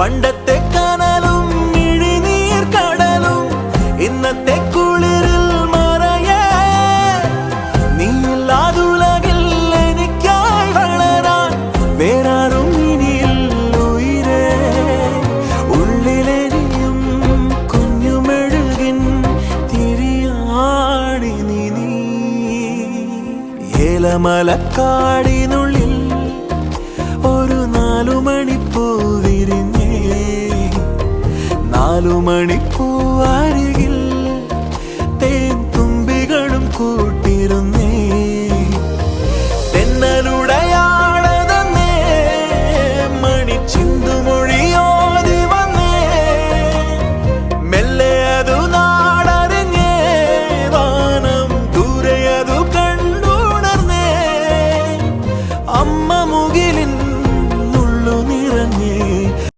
പണ്ടത്തെ കനലും ഇഴിനീർ കടലും ഇന്നത്തെ കുളിരിൽ മറയേ നീയില്ലാതുലകിൽ എനിക്കായി വളരാൻ വേറാരും ഇനിയില്ല ഉയിരേ ഉള്ളിലെരിയും കുഞ്ഞുമെഴുകിൻ തിരിയാണി നീ ഏലമലക്കാടിനുള്ളിൽ ഒരു 4 മണിപ്പൂ വിരിഞ്ഞേ 4 മണിപ്പൂ അരികിൽ